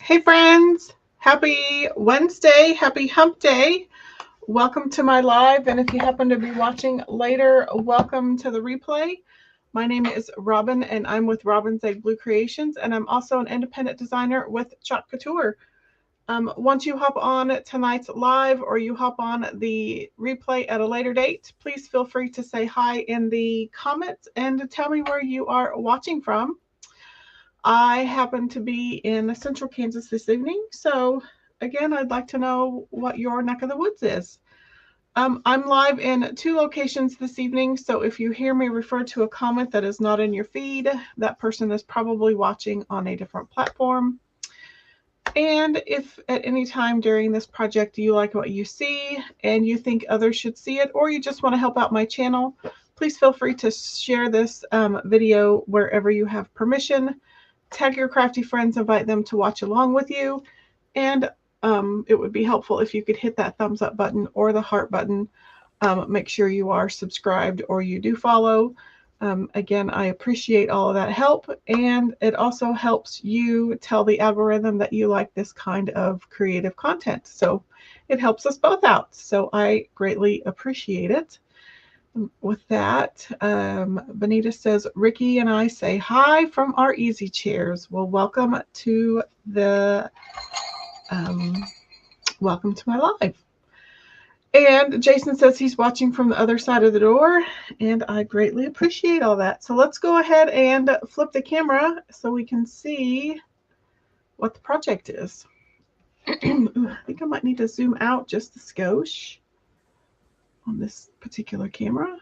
Hey friends, happy Wednesday, happy hump day. Welcome to my live, and if you happen to be watching later, welcome to the replay. My name is Robin, and I'm with Robin's Egg Blue Creations, and I'm also an independent designer with Couture. Once you hop on tonight's live or you hop on the replay at a later date, please feel free to say hi in the comments and tell me where you are watching from. I happen to be in central Kansas this evening, so again, I'd like to know what your neck of the woods is. I'm live in 2 locations this evening, so if you hear me refer to a comment that is not in your feed, that person is probably watching on a different platform. And if at any time during this project you like what you see and you think others should see it, or you just want to help out my channel, please feel free to share this video wherever you have permission. Tag your crafty friends, invite them to watch along with you, and it would be helpful if you could hit that thumbs up button or the heart button. Make sure you are subscribed or you do follow. Again, I appreciate all of that help, and it also helps you tell the algorithm that you like this kind of creative content. So it helps us both out. So I greatly appreciate it. With that, Benita says, Ricky and I say hi from our easy chairs. Well, welcome to my live. And Jason says he's watching from the other side of the door, and I greatly appreciate all that. So let's go ahead and flip the camera so we can see what the project is. I think I might need to zoom out just a skosh on this particular camera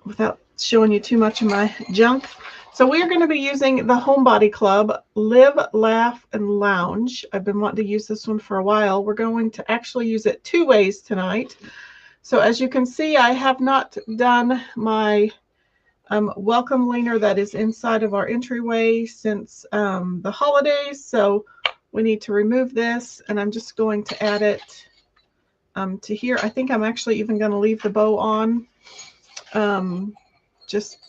without showing you too much of my junk. So we are going to be using the Homebody Club Live, Laugh, and Lounge. I've been wanting to use this one for a while. We're going to actually use it 2 ways tonight. So as you can see, I have not done my welcome leaner that is inside of our entryway since the holidays. So we need to remove this, and I'm just going to add it to here. I think I'm actually even going to leave the bow on. Just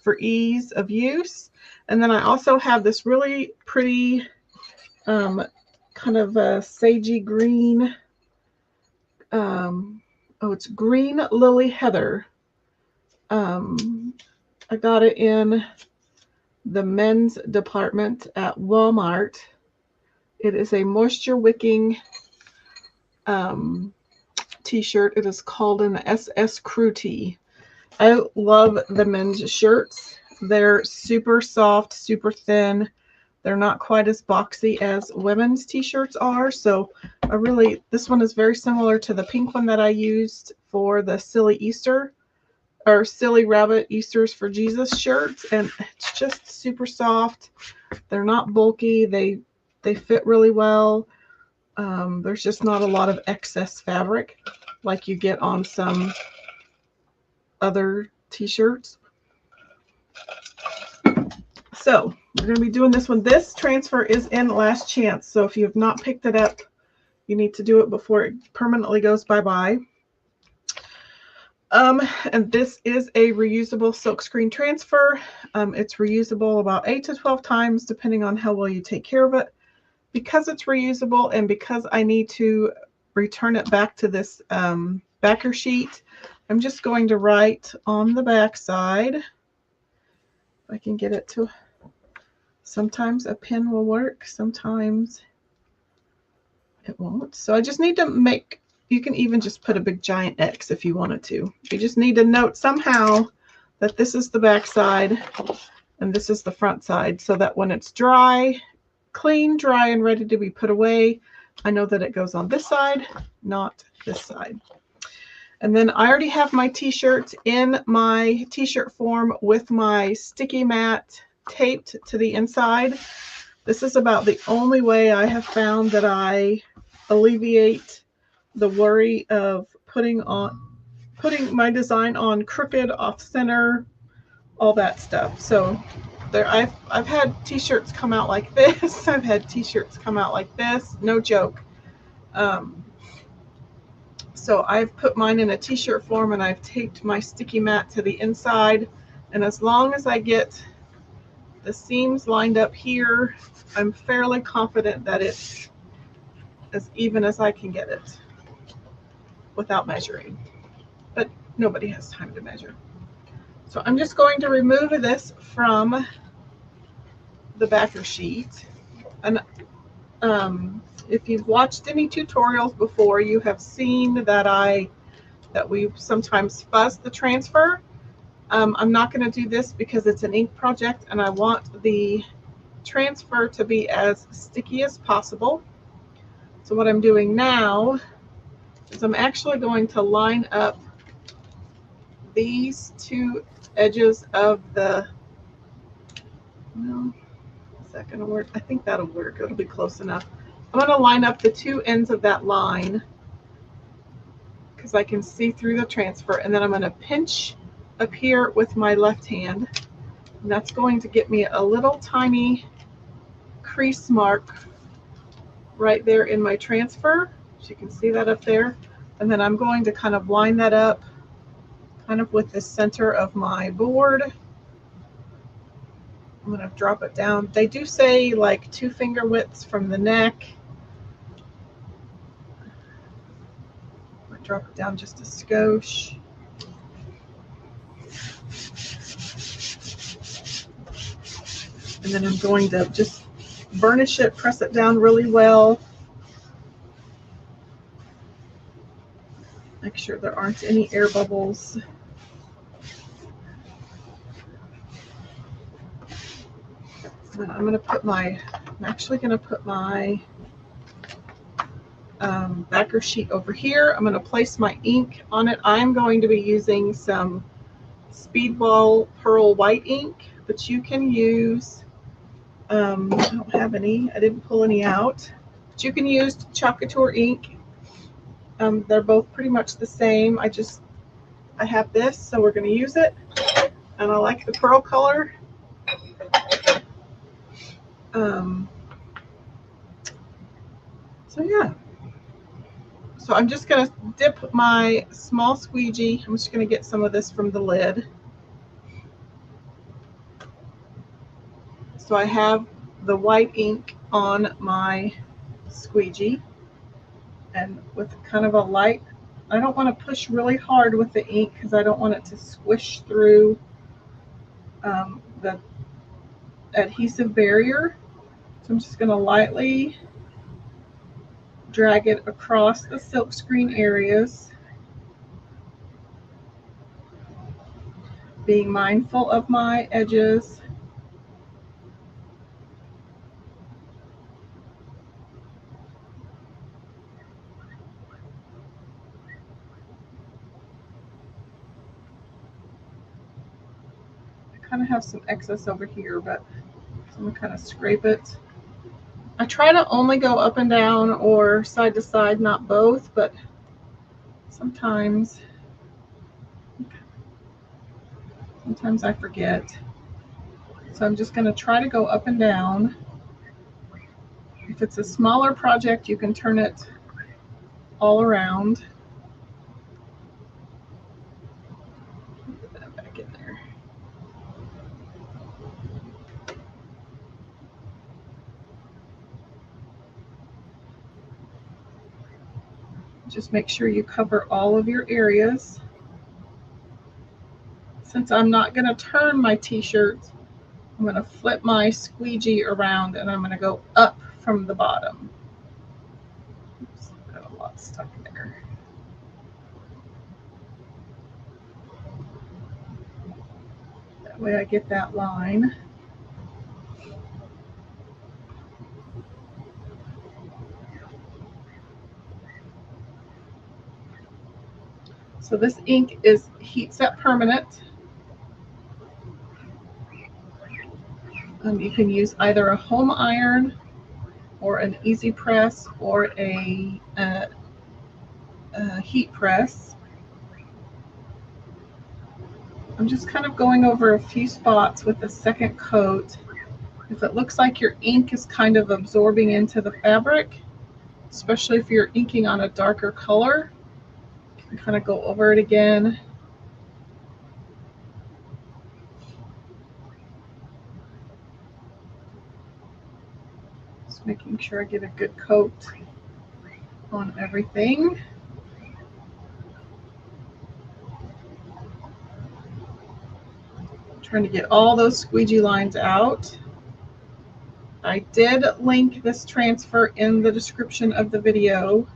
for ease of use. And then I also have this really pretty kind of a sagey green, it's green lily heather. I got it in the men's department at Walmart. It is a moisture wicking t-shirt. It is called an SS Crew Tee. I love the men's shirts. They're super soft, super thin. They're not quite as boxy as women's t-shirts are. So this one is very similar to the pink one that I used for the Silly Easter or Silly Rabbit Easters for Jesus shirts. And it's just super soft. They're not bulky. They fit really well. There's just not a lot of excess fabric like you get on some other t-shirts. So we're going to be doing this one. This transfer is in last chance. So if you have not picked it up, you need to do it before it permanently goes bye-bye. And this is a reusable silkscreen transfer. It's reusable about 8 to 12 times, depending on how well you take care of it. Because it's reusable and because I need to return it back to this backer sheet, I'm just going to write on the back side. If I can get it to, sometimes a pen will work, sometimes it won't. So I just need to make, you can even just put a big giant X if you wanted to. You just need to note somehow that this is the back side and this is the front side, so that when it's dry, clean, dry, and ready to be put away, I know that it goes on this side, not this side. And then I already have my t-shirts in my t-shirt form with my sticky mat taped to the inside. This is about the only way I have found that I alleviate the worry of putting my design on crooked, off center, all that stuff. So there, I've had t-shirts come out like this. I've had t-shirts come out like this. No joke. So I've put mine in a t-shirt form and I've taped my sticky mat to the inside. And as long as I get the seams lined up here, I'm fairly confident that it's as even as I can get it without measuring, but nobody has time to measure. So I'm just going to remove this from the backer sheet. And if you've watched any tutorials before, you have seen that we sometimes fuzz the transfer. I'm not going to do this because it's an ink project and I want the transfer to be as sticky as possible. So what I'm doing now is I'm actually going to line up these two edges of the, well, is that going to work? I think that'll work. It'll be close enough. I'm going to line up the two ends of that line because I can see through the transfer, and then I'm going to pinch up here with my left hand, and that's going to get me a little tiny crease mark right there in my transfer. So you can see that up there, and then I'm going to kind of line that up kind of with the center of my board. I'm going to drop it down. They do say like 2 finger widths from the neck. I'll drop it down just a skosh. And then I'm going to just burnish it, press it down really well. Make sure there aren't any air bubbles. And I'm actually going to put my backer sheet over here. I'm going to place my ink on it. I'm going to be using some Speedball Pearl White ink, but you can use, I don't have any, I didn't pull any out, but you can use Couture ink. They're both pretty much the same. I have this, so we're going to use it, and I like the pearl color. So yeah. So I'm just going to dip my small squeegee. I'm just going to get some of this from the lid. So I have the white ink on my squeegee, and with kind of a light, I don't want to push really hard with the ink because I don't want it to squish through the adhesive barrier. So I'm just going to lightly drag it across the silkscreen areas, being mindful of my edges. I kind of have some excess over here, but I'm going to kind of scrape it. I try to only go up and down or side to side, not both, but sometimes I forget. So I'm just going to try to go up and down. If it's a smaller project, you can turn it all around. Put that back in there. Just make sure you cover all of your areas. Since I'm not going to turn my t-shirt, I'm going to flip my squeegee around and I'm going to go up from the bottom. Oops, got a lot stuck there. That way I get that line. So this ink is heat set permanent. You can use either a home iron or an easy press or a heat press. I'm just kind of going over a few spots with the second coat. If it looks like your ink is kind of absorbing into the fabric, especially if you're inking on a darker color, you can kind of go over it again. Making sure I get a good coat on everything. Trying to get all those squeegee lines out. I did link this transfer in the description of the video.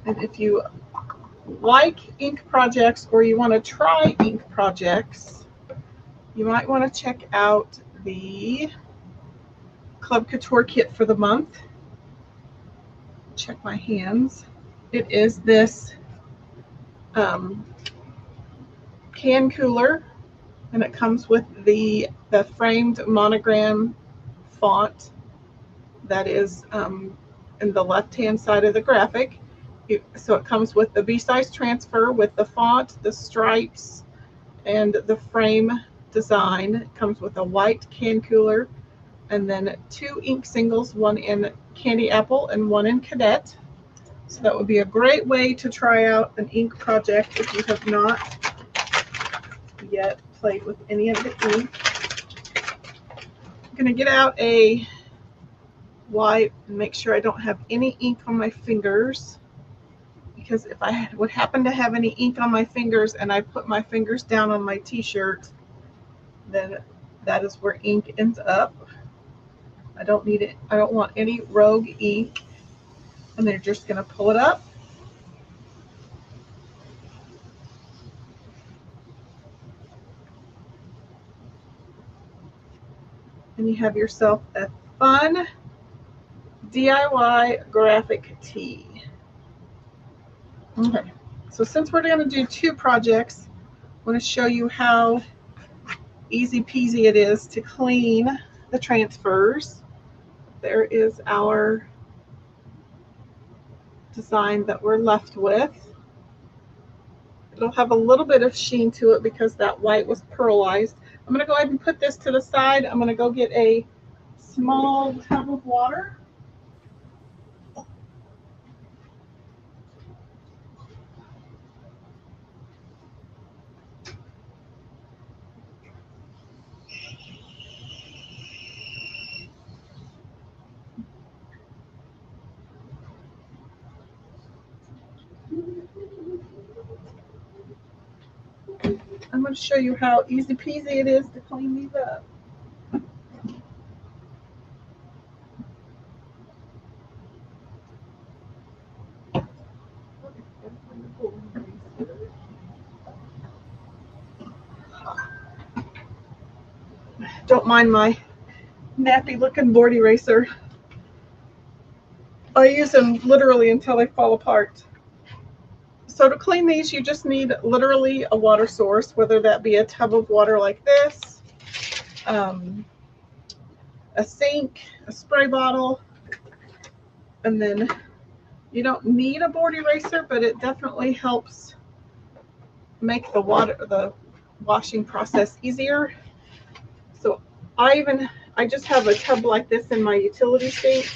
And if you like ink projects or you want to try ink projects, you might want to check out the Club Couture kit for the month. Check my hands. It is this can cooler, and it comes with the framed monogram font that is in the left-hand side of the graphic. So it comes with the B-size transfer with the font, the stripes, and the frame design. It comes with a white can cooler and then 2 ink singles, one in Candy Apple and one in Cadet. So that would be a great way to try out an ink project if you have not yet played with any of the ink. I'm going to get out a wipe and make sure I don't have any ink on my fingers, because if I would happen to have any ink on my fingers and I put my fingers down on my t-shirt, then that is where ink ends up. I don't need it. I don't want any rogue ink. And they're just going to pull it up. And you have yourself a fun DIY graphic tee. Okay, so since we're going to do 2 projects, I want to show you how easy peasy it is to clean the transfers. There is our design that we're left with. It'll have a little bit of sheen to it because that white was pearlized. I'm going to go ahead and put this to the side. I'm going to go get a small tub of water. I'm going to show you how easy peasy it is to clean these up. Don't mind my nappy looking board eraser. I use them literally until they fall apart. So to clean these, you just need literally a water source, whether that be a tub of water like this, a sink, a spray bottle, and then you don't need a board eraser, but it definitely helps make the washing process easier. So I just have a tub like this in my utility sink,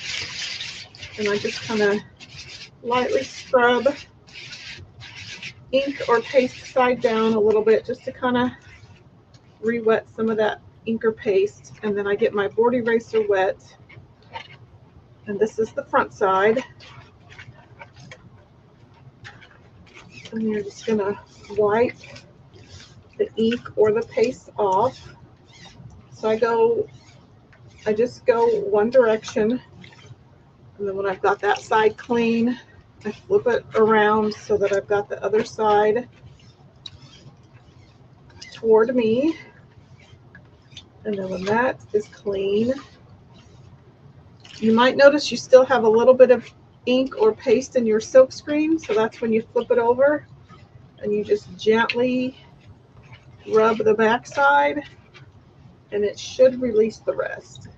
and I just kind of lightly scrub ink or paste side down a little bit just to kind of re-wet some of that ink or paste. And then I get my board eraser wet, and this is the front side. And you're just going to wipe the ink or the paste off. So I just go one direction, and then when I've got that side clean, I flip it around so that I've got the other side toward me. And then when that is clean, you might notice you still have a little bit of ink or paste in your silk screen. So that's when you flip it over and you just gently rub the back side, and it should release the rest.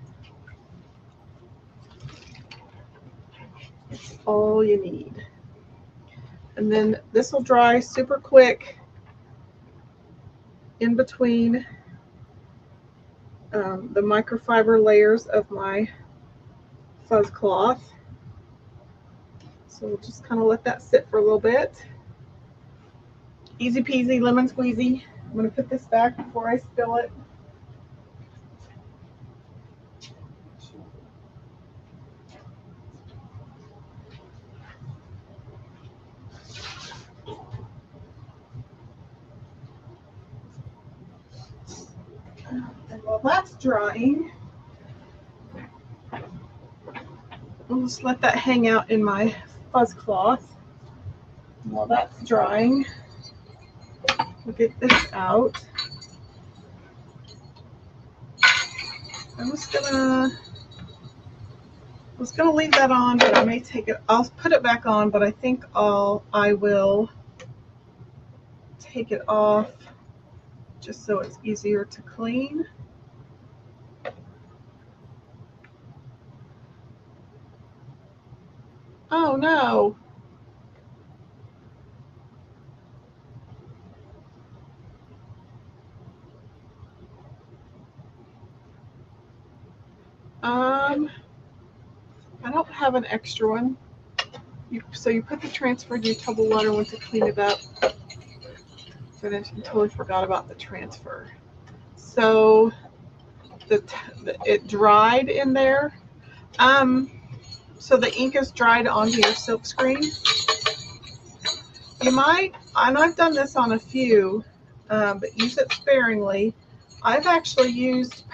That's all you need. And then this will dry super quick in between the microfiber layers of my fuzz cloth. So we'll just kind of let that sit for a little bit. Easy peasy, lemon squeezy. I'm going to put this back before I spill it. And while that's drying, I'll just let that hang out in my fuzz cloth. And while that's drying, we'll get this out. I was gonna leave that on, but I may take it. I'll put it back on, but I think I will take it off just so it's easier to clean. Oh no. I don't have an extra one. So you put the transfer in your tub of water, went to clean it up. Finished and totally forgot about the transfer. So it dried in there. So the ink is dried onto your silk screen. You might, and I've done this on a few, but use it sparingly. I've actually used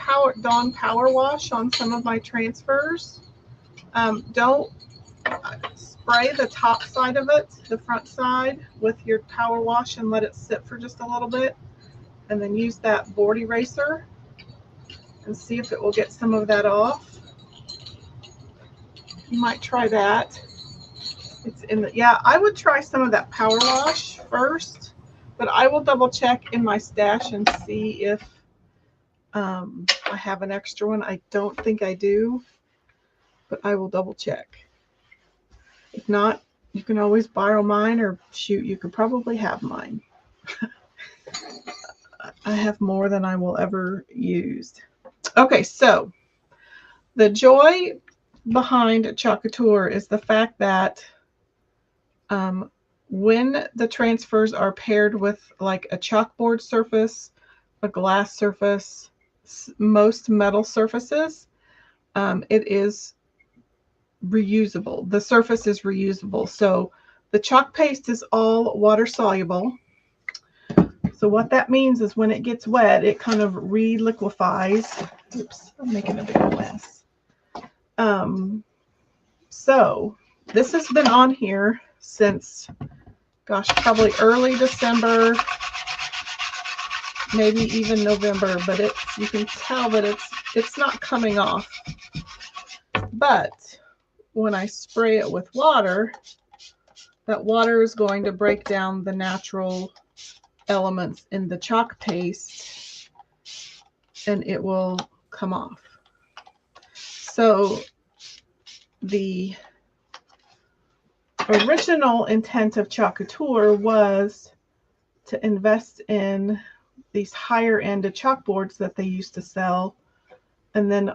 Dawn Power Wash on some of my transfers. Don't spray the top side of it, the front side, with your power wash and let it sit for just a little bit. And then use that board eraser and see if it will get some of that off. You might try that. It's in the, yeah, I would try some of that power wash first, but I will double check in my stash and see if I have an extra one. I don't think I do, but I will double check. If not, you can always borrow mine, or shoot, you could probably have mine. I have more than I will ever use. Okay, so the joy behind Couture is the fact that when the transfers are paired with like a chalkboard surface, a glass surface, most metal surfaces, it is reusable. The surface is reusable. So the chalk paste is all water soluble. So what that means is when it gets wet, it kind of re-liquefies. Oops, I'm making a big mess. So this has been on here since, gosh, probably early December, maybe even November, but you can tell that it's not coming off. But when I spray it with water, that water is going to break down the natural elements in the chalk paste and it will come off. So the original intent of Couture was to invest in these higher end chalkboards that they used to sell, and then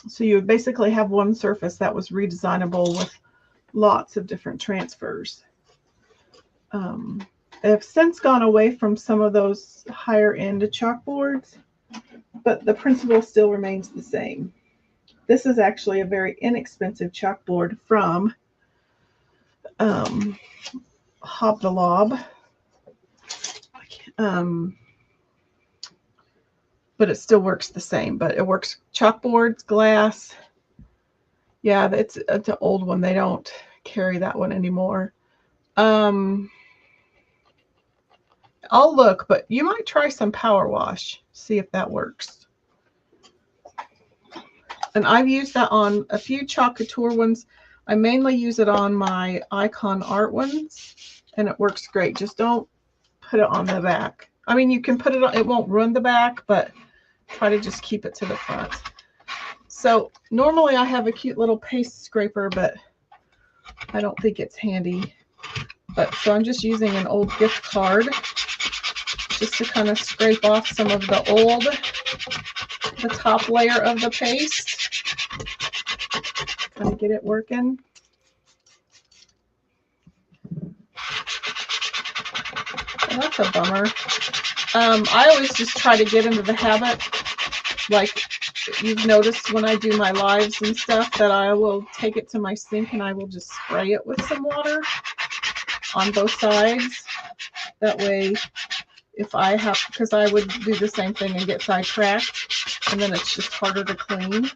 so you would basically have one surface that was redesignable with lots of different transfers. They've since gone away from some of those higher end chalkboards, but the principle still remains the same. This is actually a very inexpensive chalkboard from Hob the Lob. But it still works the same. But it works chalkboards, glass. Yeah, it's an old one. They don't carry that one anymore. I'll look, but you might try some power wash. See if that works. And I've used that on a few Couture ones. I mainly use it on my icon art ones, and it works great. Just don't put it on the back. I mean, you can put it on, it won't ruin the back, but try to just keep it to the front. So normally I have a cute little paste scraper, but I don't think it's handy. But so I'm just using an old gift card just to kind of scrape off some of the top layer of the paste. Kind of get it working. Well, that's a bummer. I always just try to get into the habit, like you've noticed when I do my lives and stuff, that I will take it to my sink and I will just spray it with some water on both sides. That way, if I have, because I would do the same thing and get sidetracked, and then it's just harder to clean.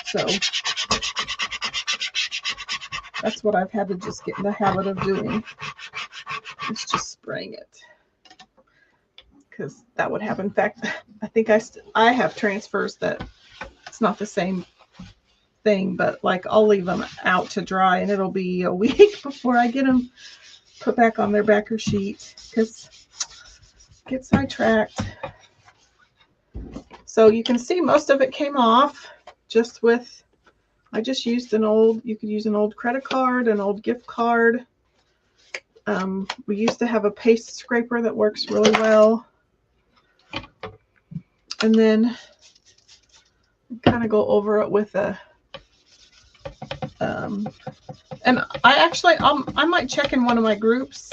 So that's what I've had to just get in the habit of doing, is just spraying it. Because that would happen. In fact, I think I have transfers that it's not the same thing, but like I'll leave them out to dry and it'll be a week before I get them put back on their backer sheet because get sidetracked. So you can see most of it came off just with, I just used an old, you could use an old credit card, an old gift card. We used to have a paste scraper that works really well. And then kind of go over it with a, and I might check in one of my groups,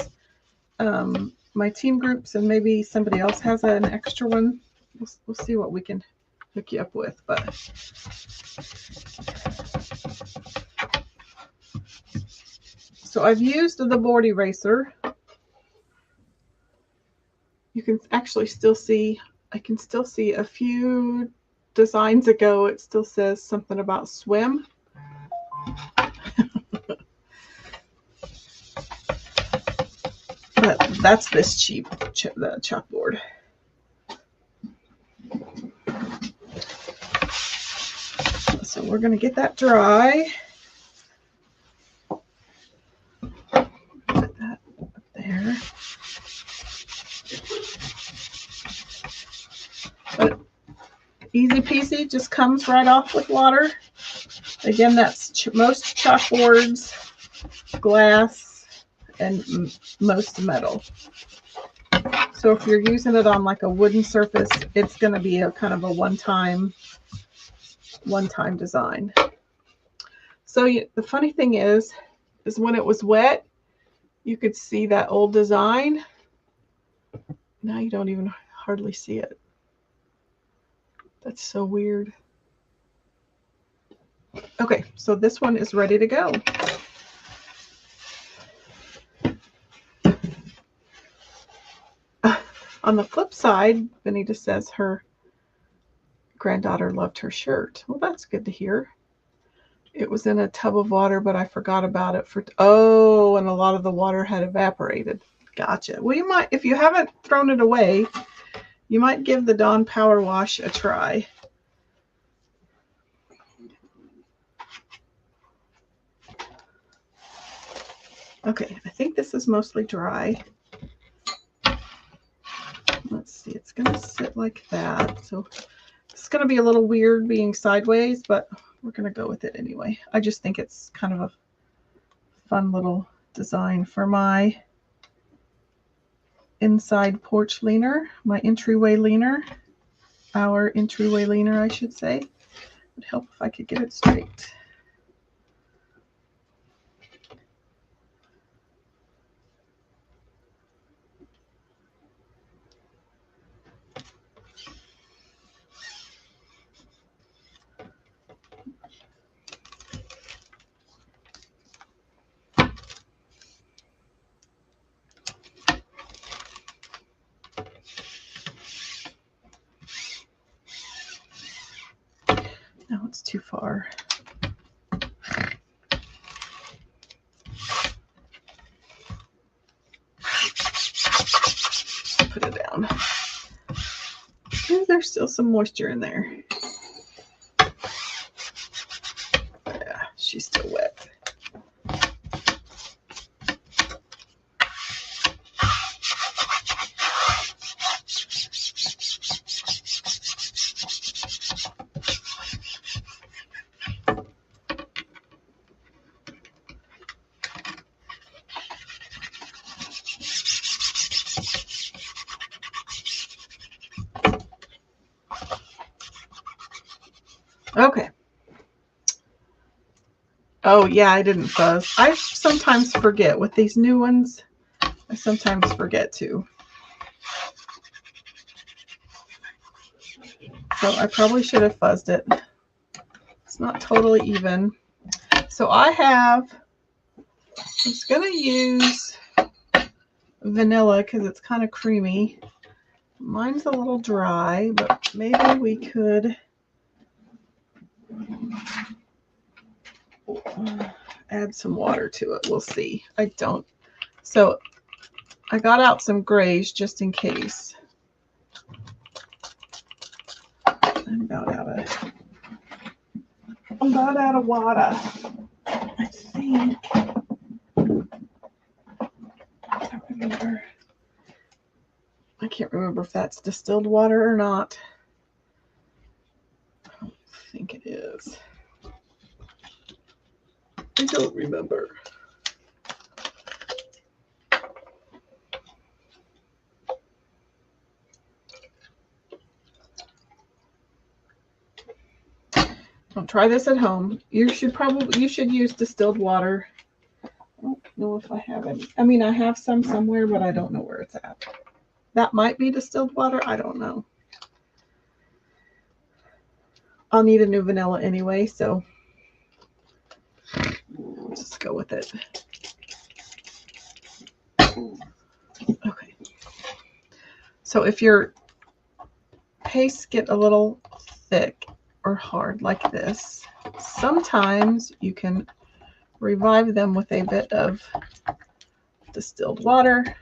my team groups, and maybe somebody else has an extra one. We'll see what we can hook you up with. But so I've used the board eraser. You can actually still see, I can still see a few designs ago, it still says something about swim. But that's this cheap, the chalkboard. So we're going to get that dry. Put that up there. But easy peasy, just comes right off with water. Again, that's most chalkboards, glass, and most metal. So if you're using it on like a wooden surface, it's going to be a kind of a one-time design. So the funny thing is when it was wet, you could see that old design. Now you don't even hardly see it. That's so weird. Okay, so this one is ready to go. On the flip side, Benita says her granddaughter loved her shirt. Well, that's good to hear. It was in a tub of water, but I forgot about it for, oh, and a lot of the water had evaporated. Gotcha. Well, you might, if you haven't thrown it away, you might give the Dawn Power Wash a try. Okay, I think this is mostly dry. Let's see, it's going to sit like that. So it's going to be a little weird being sideways, but we're going to go with it anyway. I just think it's kind of a fun little design for my inside porch leaner, my entryway leaner, our entryway leaner, I should say. It would help if I could get it straight. No, it's too far. Put it down. There's still some moisture in there. Yeah, she's still wet. Okay. Oh, yeah, I didn't fuzz. I sometimes forget with these new ones. I sometimes forget to. So I probably should have fuzzed it. It's not totally even. So I was going to use vanilla because it's kind of creamy. Mine's a little dry, but maybe we could add some water to it. We'll see. I don't. So I got out some grays just in case. I'm about out of water. I think. I can't remember if that's distilled water or not. I don't think it is. I don't remember. Don't try this at home. You should use distilled water. I don't know if I have any. I mean, I have some somewhere, but I don't know where it's at. That might be distilled water. I don't know. I'll need a new vanilla anyway, so let's just go with it. Okay. So if your pastes get a little thick or hard like this, sometimes you can revive them with a bit of distilled water.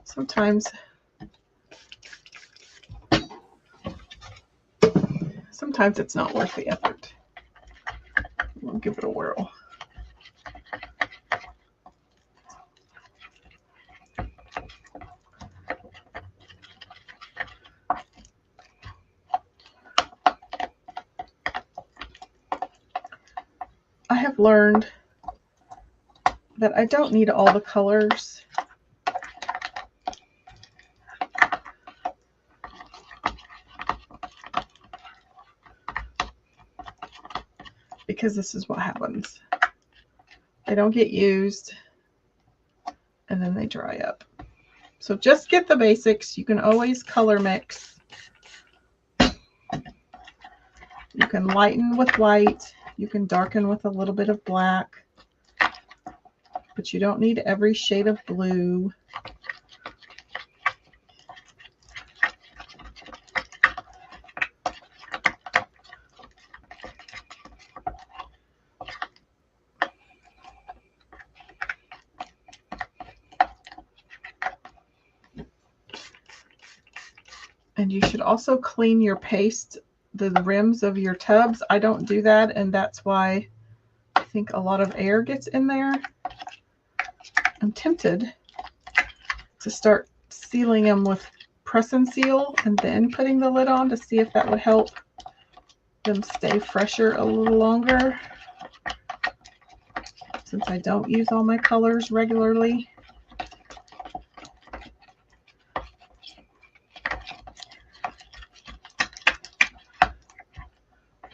Sometimes it's not worth the effort. We'll give it a whirl. I have learned that I don't need all the colors. Because this is what happens. They don't get used and then they dry up. So just get the basics. You can always color mix. You can lighten with white. You can darken with a little bit of black. But you don't need every shade of blue. And you should also clean your paste, the rims of your tubs. I don't do that, and that's why I think a lot of air gets in there. I'm tempted to start sealing them with press and seal and then putting the lid on to see if that would help them stay fresher a little longer, since I don't use all my colors regularly.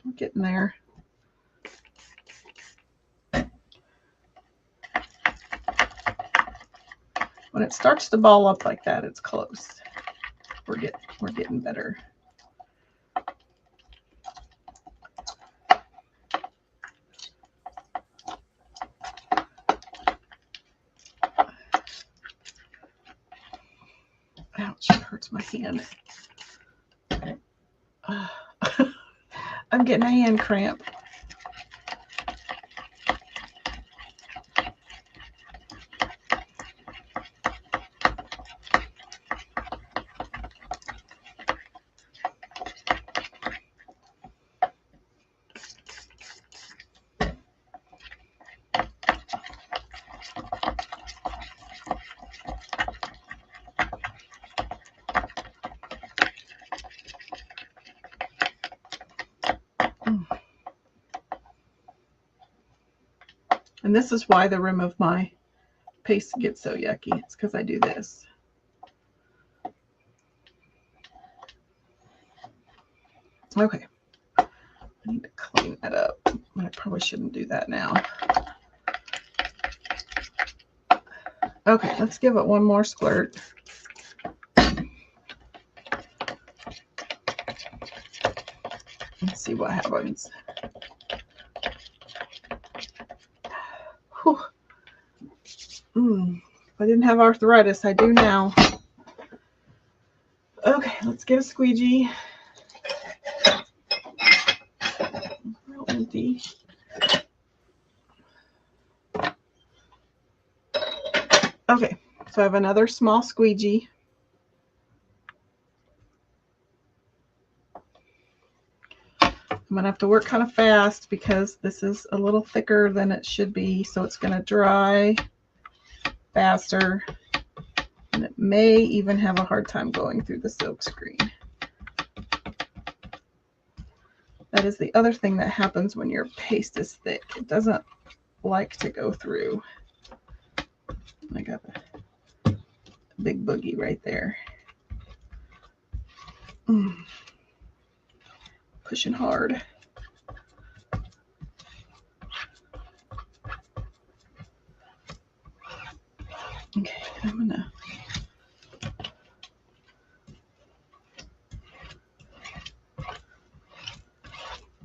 I'm getting there. When it starts to ball up like that, it's close. We're getting better. Ouch, it hurts my hand. I'm getting a hand cramp. And this is why the rim of my paste gets so yucky. It's because I do this. Okay. I need to clean that up. I probably shouldn't do that now. Okay, let's give it one more squirt. Let's see what happens. Whew. If I didn't have arthritis, I do now. Okay, let's get a squeegee. Real empty. Okay, so I have another small squeegee. I'm going to have to work kind of fast because this is a little thicker than it should be, so it's going to dry faster, and it may even have a hard time going through the silk screen. That is the other thing that happens when your paste is thick. It doesn't like to go through. I got a big boogie right there. Pushing hard. Okay, I'm gonna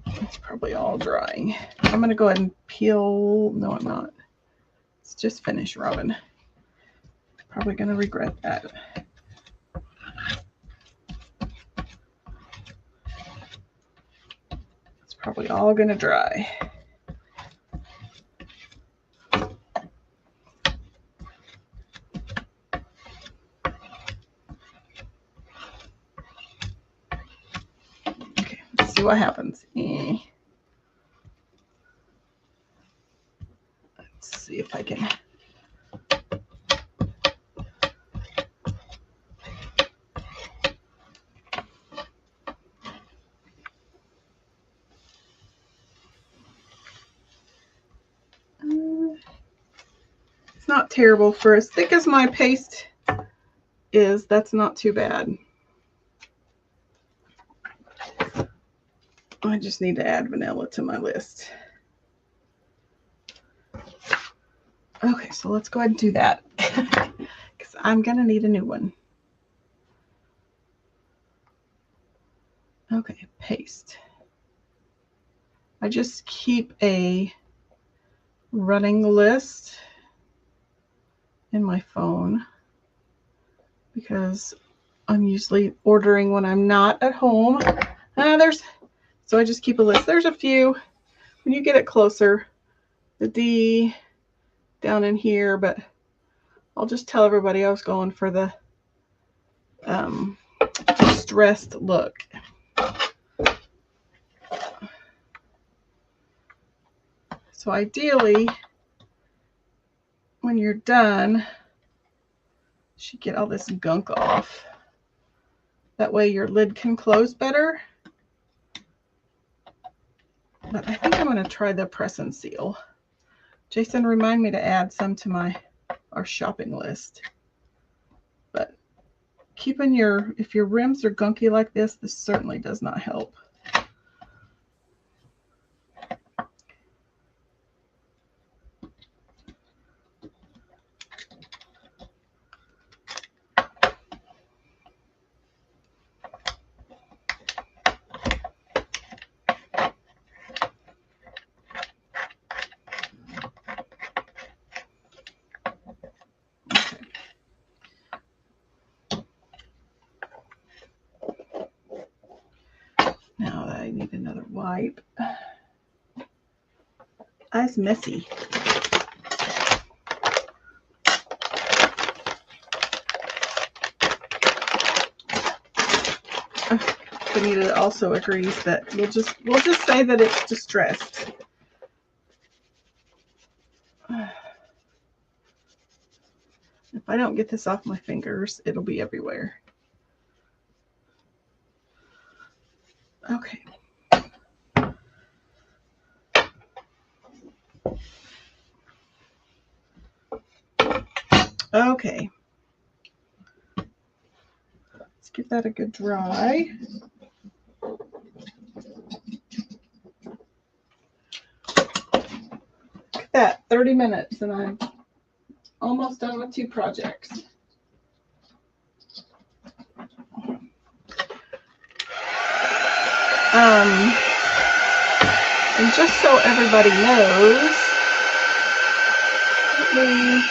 it's probably all drying. I'm gonna go ahead and peel. No, I'm not. It's just finished, Robin. Probably gonna regret that. It's probably all gonna dry. Okay, let's see what happens. Let's see if I can. It's not terrible for as thick as my paste is. That's not too bad. I just need to add vanilla to my list. Okay, so let's go ahead and do that because I'm gonna need a new one. Okay, paste. I just keep a running list in my phone because I'm usually ordering when I'm not at home. So I just keep a list. There's a few when you get it closer. The D down in here, but I'll just tell everybody I was going for the distressed look. So ideally, when you're done, you should get all this gunk off. That way your lid can close better. But I think I'm going to try the press and seal. Jason, remind me to add some to our shopping list. But keeping if your rims are gunky like this certainly does not help. Now I need another wipe. That's messy. Benita also agrees that we'll just say that it's distressed. If I don't get this off my fingers, it'll be everywhere. Okay. Okay. Let's give that a good dry. that, 30 minutes, and I'm almost done with 2 projects. And just so everybody knows, let me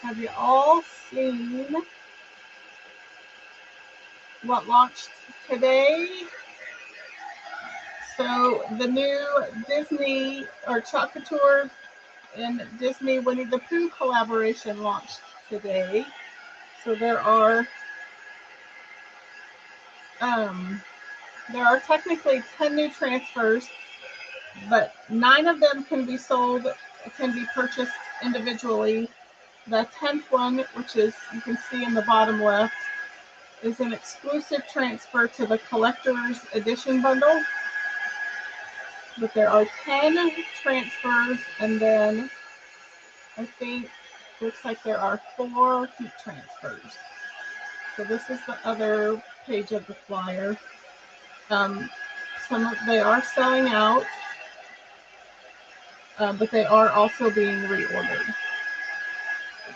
have you all seen what launched today? So the new Disney or Couture and Disney Winnie the Pooh collaboration launched today. So there are technically 10 new transfers, but 9 of them can be purchased individually. The 10th one, which is, you can see in the bottom left, is an exclusive transfer to the collector's edition bundle. But there are 10 transfers, and then I think looks like there are 4 heat transfers. So this is the other page of the flyer. They are selling out, but they are also being reordered.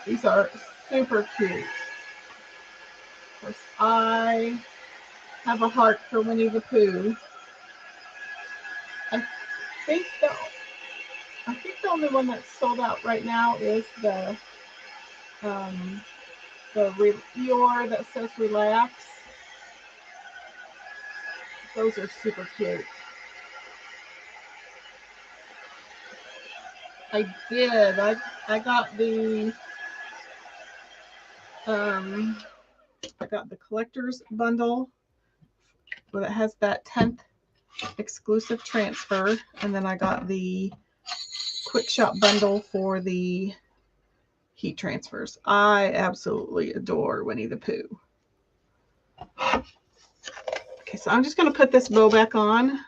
These are super cute. Of course, I have a heart for Winnie the Pooh. I think the only one that's sold out right now is the Eeyore that says relax. Those are super cute. I did. I got the collector's bundle that has that 10th exclusive transfer, and then I got the quick shop bundle for the heat transfers. I absolutely adore Winnie the Pooh. Okay, so I'm just going to put this bow back on.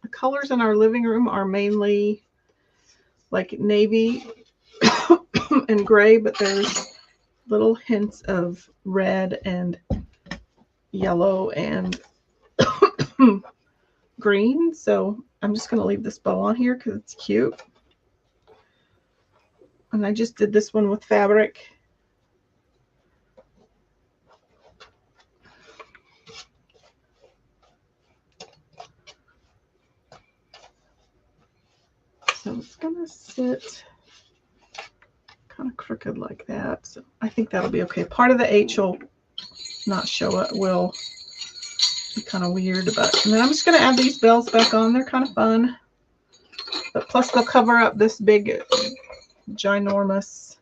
The colors in our living room are mainly like navy and gray, but there's little hints of red and yellow and green. So I'm just going to leave this bow on here because it's cute. And I just did this one with fabric. So it's going to sit kind of crooked like that. So I think that'll be okay. Part of the H will not show it, will be kind of weird, but and then I'm just going to add these bells back on. They're kind of fun. But plus they'll cover up this big ginormous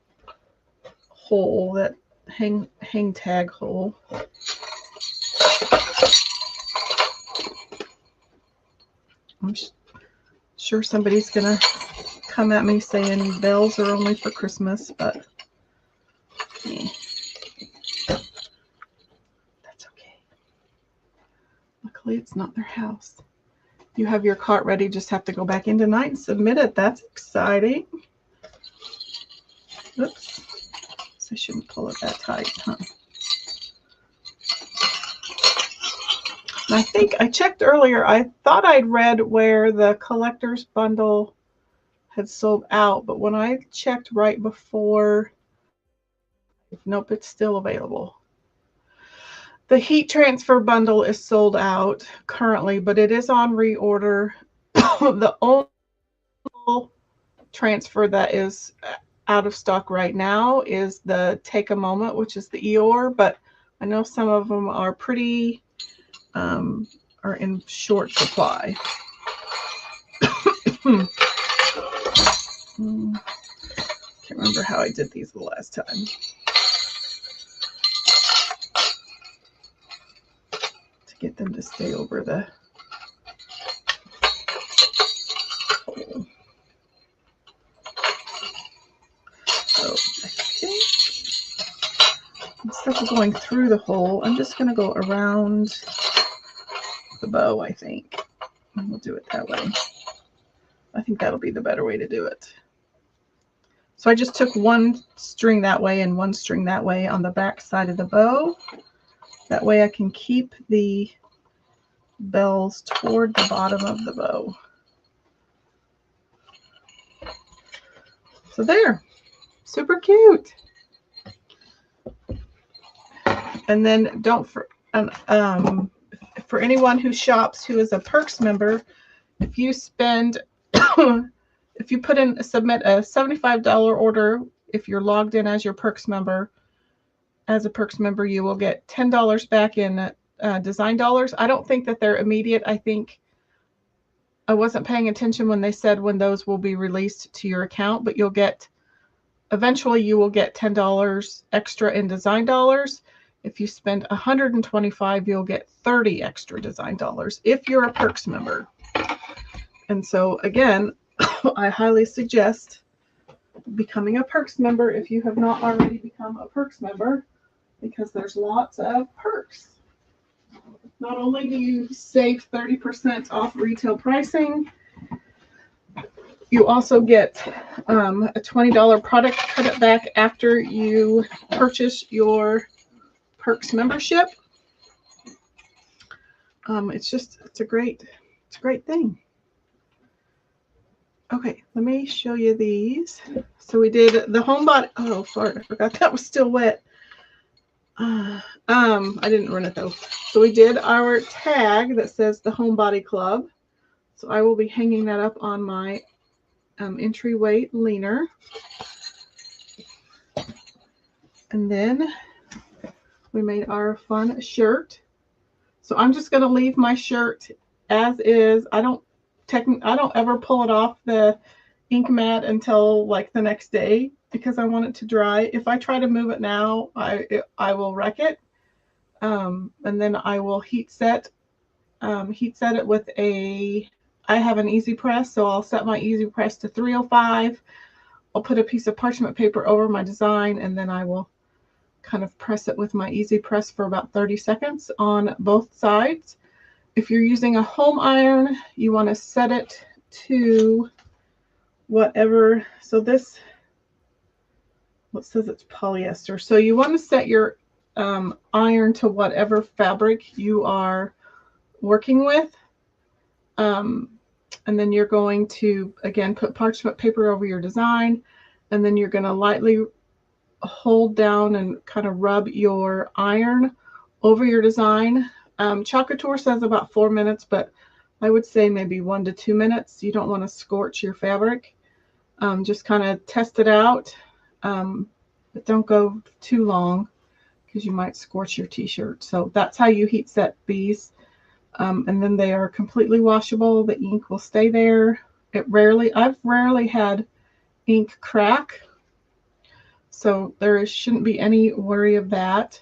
hole, that hang tag hole. I'm sure somebody's gonna come at me saying bells are only for Christmas, but that's okay. Luckily it's not their house. You have your cart ready, just have to go back in tonight and submit it. That's exciting. Oops. So I shouldn't pull it that tight, huh? And I think I checked earlier. I thought I'd read where the collector's bundle had sold out, but when I checked right before, nope, it's still available. The heat transfer bundle is sold out currently, but it is on reorder. The only transfer that is out of stock right now is the Take a Moment, which is the Eeyore, but I know some of them are pretty are in short supply. Can't remember how I did these the last time. To get them to stay over the hole. So I think instead of of going through the hole, I'm just going to go around the bow, I think. And we'll do it that way. I think that'll be the better way to do it. So I just took one string that way and one string that way on the back side of the bow. That way I can keep the bells toward the bottom of the bow. So there, super cute. And then for anyone who shops who is a Perks member, if you spend, if you submit a $75 order, if you're logged in as your Perks member, you will get $10 back in design dollars. I don't think that they're immediate. I think I wasn't paying attention when they said when those will be released to your account, but eventually you will get $10 extra in design dollars. If you spend $125, you'll get 30 extra design dollars if you're a Perks member. And so again, I highly suggest becoming a Perks member if you have not already become a Perks member, because there's lots of perks. Not only do you save 30% off retail pricing, you also get a $20 product credit back after you purchase your Perks membership. It's a great thing. Okay, let me show you these. So we did the Homebody. Oh, sorry, I forgot that was still wet. I didn't run it though. So we did our tag that says the Homebody Club. So I will be hanging that up on my entry weight leaner. And then we made our fun shirt. So I'm just going to leave my shirt as is. I don't ever pull it off the ink mat until like the next day, because I want it to dry. If I try to move it now, I will wreck it. And then I will heat set it with I have an easy press, so I'll set my easy press to 305. I'll put a piece of parchment paper over my design, and then I will kind of press it with my easy press for about 30 seconds on both sides. If you're using a home iron, you want to set it to whatever. So this, what says it's polyester. So you want to set your iron to whatever fabric you are working with. And then you're going to, again, put parchment paper over your design. And then you're going to lightly hold down and kind of rub your iron over your design. Couture says about 4 minutes, but I would say maybe 1 to 2 minutes. You don't want to scorch your fabric. Just kind of test it out, but don't go too long because you might scorch your t-shirt. So that's how you heat set these. And then they are completely washable. The ink will stay there. I've rarely had ink crack. So there shouldn't be any worry of that.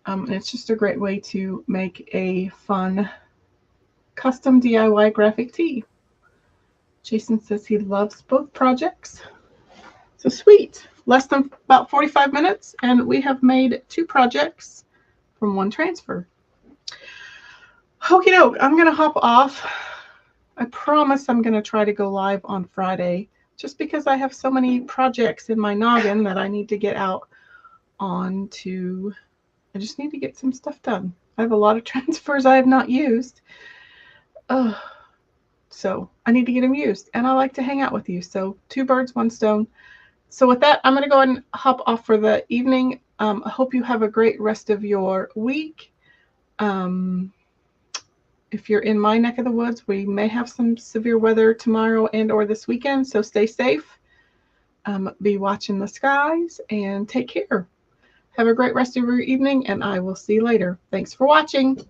And it's just a great way to make a fun custom DIY graphic tee. Jason says he loves both projects. So sweet. Less than about 45 minutes, and we have made 2 projects from 1 transfer. Okie doke, I'm going to hop off. I promise I'm going to try to go live on Friday, just because I have so many projects in my noggin that I need to get out onto. I just need to get some stuff done. I have a lot of transfers I have not used. So I need to get them used, and I like to hang out with you. So 2 birds, 1 stone. So with that, I'm going to go ahead and hop off for the evening. I hope you have a great rest of your week. If you're in my neck of the woods, we may have some severe weather tomorrow and or this weekend, so stay safe. Be watching the skies and take care. Have a great rest of your evening, and I will see you later. Thanks for watching.